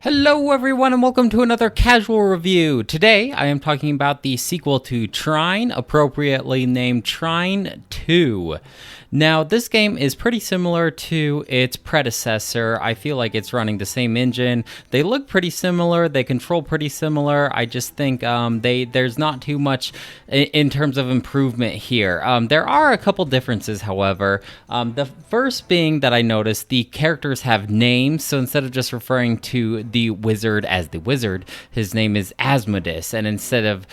Hello everyone and welcome to another casual review. Today I am talking about the sequel to Trine, appropriately named Trine 2. Now this game is pretty similar to its predecessor. I feel like it's running the same engine. They look pretty similar, they control pretty similar. I just think there's not too much in terms of improvement here. There are a couple differences, however. The first being that I noticed the characters have names, so instead of just referring to the wizard as the wizard, his name is Asmodeus, and instead of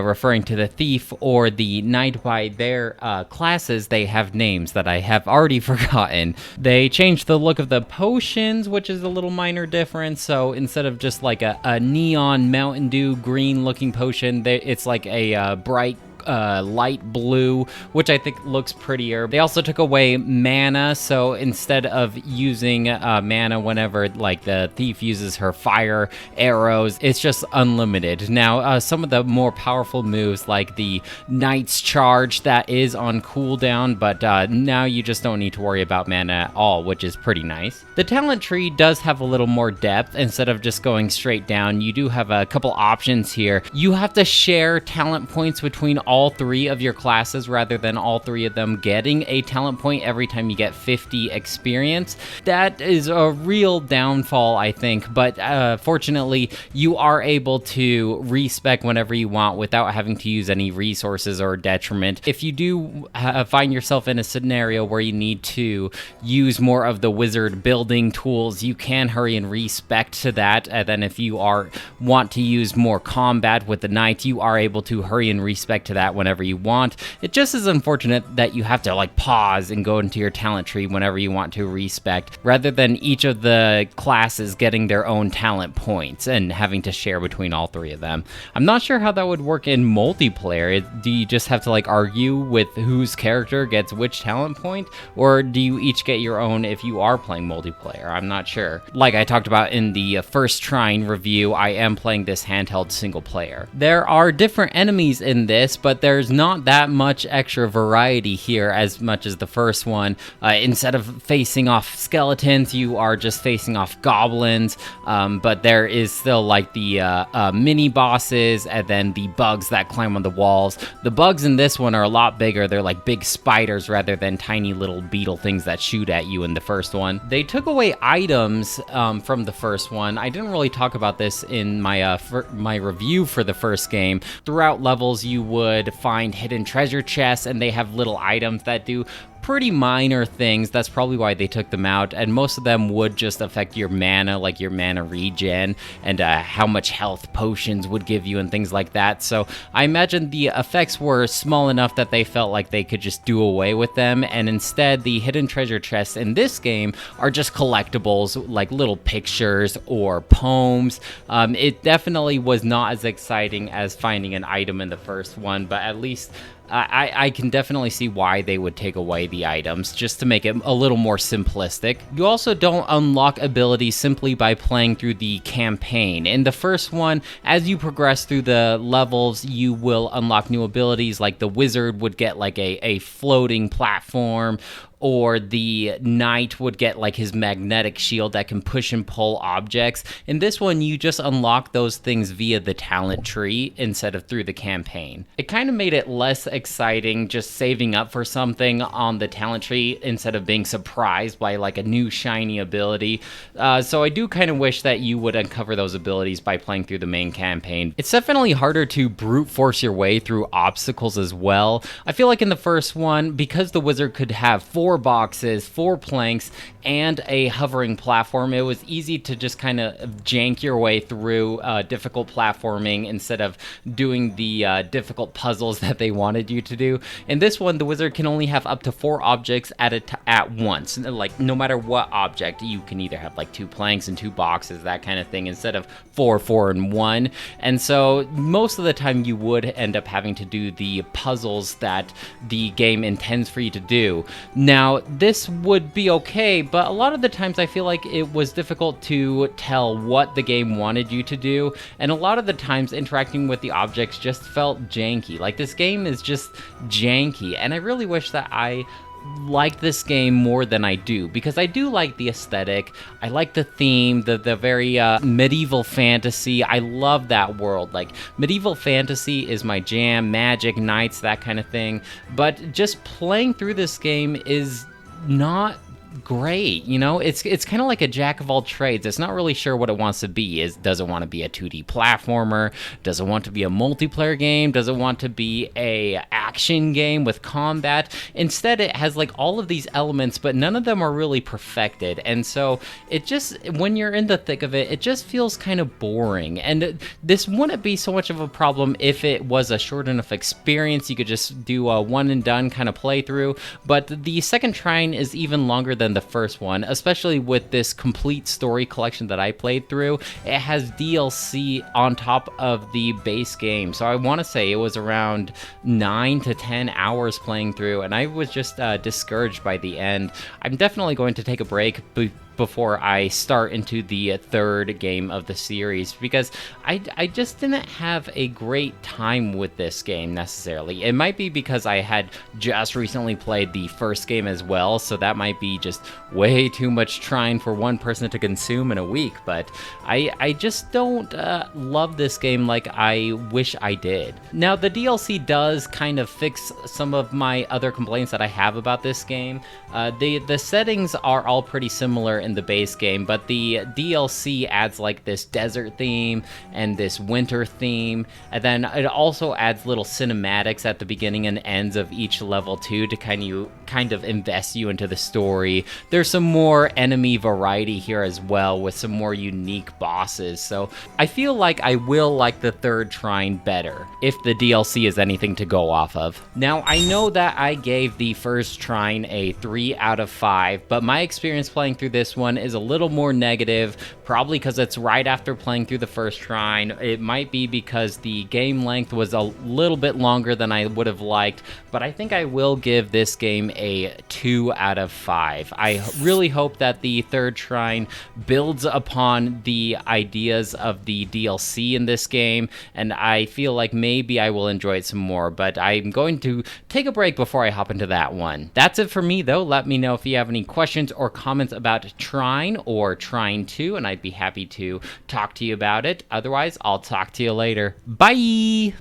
referring to the thief or the knight by their classes, they have names that I have already forgotten. They changed the look of the potions, which is a little minor difference. So instead of just like a neon Mountain Dew green looking potion, it's like a bright light blue, which I think looks prettier. They also took away mana, so instead of using mana whenever like the thief uses her fire arrows, it's just unlimited. Now some of the more powerful moves like the Knight's Charge, that is on cooldown, but now you just don't need to worry about mana at all, which is pretty nice. The talent tree does have a little more depth. Instead of just going straight down, you do have a couple options here. You have to share talent points between all three of your classes rather than all three of them getting a talent point every time you get 50 experience. That is a real downfall, I think, but fortunately you are able to respec whenever you want without having to use any resources or detriment. If you do find yourself in a scenario where you need to use more of the wizard building tools, you can hurry and respec to that, and then if you want to use more combat with the knight, you are able to hurry and respec to that whenever you want. It just is unfortunate that you have to like pause and go into your talent tree whenever you want to respec, rather than each of the classes getting their own talent points and having to share between all three of them. I'm not sure how that would work in multiplayer. Do you just have to like argue with whose character gets which talent point, or do you each get your own if you are playing multiplayer? I'm not sure. Like I talked about in the first Trine review, I am playing this handheld single player. There are different enemies in this, but there's not that much extra variety here as much as the first one. Instead of facing off skeletons, you are just facing off goblins, but there is still like the mini bosses and then the bugs that climb on the walls. The bugs in this one are a lot bigger. They're like big spiders rather than tiny little beetle things that shoot at you in the first one. They took away items from the first one. I didn't really talk about this in my my review for the first game. Throughout levels you would find hidden treasure chests, and they have little items that do pretty minor things. That's probably why they took them out, and most of them would just affect your mana, like your mana regen and how much health potions would give you and things like that. So I imagine the effects were small enough that they felt like they could just do away with them, and instead the hidden treasure chests in this game are just collectibles like little pictures or poems. It definitely was not as exciting as finding an item in the first one, but at least I can definitely see why they would take away the items, just to make it a little more simplistic. You also don't unlock abilities simply by playing through the campaign. In the first one, as you progress through the levels, you will unlock new abilities, like the wizard would get like a floating platform, or the knight would get like his magnetic shield that can push and pull objects. In this one, you just unlock those things via the talent tree instead of through the campaign. It kind of made it less exciting just saving up for something on the talent tree instead of being surprised by like a new shiny ability. So I do kind of wish that you would uncover those abilities by playing through the main campaign. It's definitely harder to brute force your way through obstacles as well. I feel like in the first one, because the wizard could have 4 boxes, 4 planks, and a hovering platform, it was easy to just kind of jank your way through difficult platforming instead of doing the difficult puzzles that they wanted you to do. In this one, the wizard can only have up to 4 objects at once. Like, no matter what object, you can either have like 2 planks and 2 boxes, that kind of thing, instead of 4, and 1. And so most of the time you would end up having to do the puzzles that the game intends for you to do. Now, this would be okay, but a lot of the times I feel like it was difficult to tell what the game wanted you to do, and a lot of the times interacting with the objects just felt janky. Like, this game is just janky, and I really wish that I like this game more than I do, because I do like the aesthetic, I like the theme, the very medieval fantasy. I love that world. Like, medieval fantasy is my jam, magic, knights, that kind of thing. But just playing through this game is not great. You know, it's kind of like a jack of all trades. It's not really sure what it wants to be. Does it want to be a 2D platformer? Does it want to be a multiplayer game? Does it want to be a action game with combat? Instead, it has like all of these elements, but none of them are really perfected. And so it just, when you're in the thick of it, it just feels kind of boring. And this wouldn't be so much of a problem if it was a short enough experience. You could just do a one and done kind of playthrough. But the second Trine is even longer than the first one, especially with this complete story collection that I played through. It has DLC on top of the base game, so I want to say it was around 9 to 10 hours playing through, and I was just discouraged by the end. I'm definitely going to take a break before I start into the third game of the series, because I just didn't have a great time with this game necessarily. It might be because I had just recently played the first game as well, so that might be just way too much Trine for one person to consume in a week, but I just don't love this game like I wish I did. Now, the DLC does kind of fix some of my other complaints that I have about this game. The settings are all pretty similar in the base game, but the DLC adds like this desert theme and this winter theme, and then it also adds little cinematics at the beginning and ends of each level too, to kind of invest you into the story. There's some more enemy variety here as well, with some more unique bosses, so I feel like I will like the third Trine better if the DLC is anything to go off of. Now, I know that I gave the first Trine a 3 out of 5, but my experience playing through this one is a little more negative, probably because it's right after playing through the first Trine. It might be because the game length was a little bit longer than I would have liked, but I think I will give this game a 2 out of 5. I really hope that the third Trine builds upon the ideas of the DLC in this game, and I feel like maybe I will enjoy it some more, but I'm going to take a break before I hop into that one. That's it for me, though. Let me know if you have any questions or comments about Trine or Trine 2, and I'd be happy to talk to you about it. Otherwise, I'll talk to you later. Bye!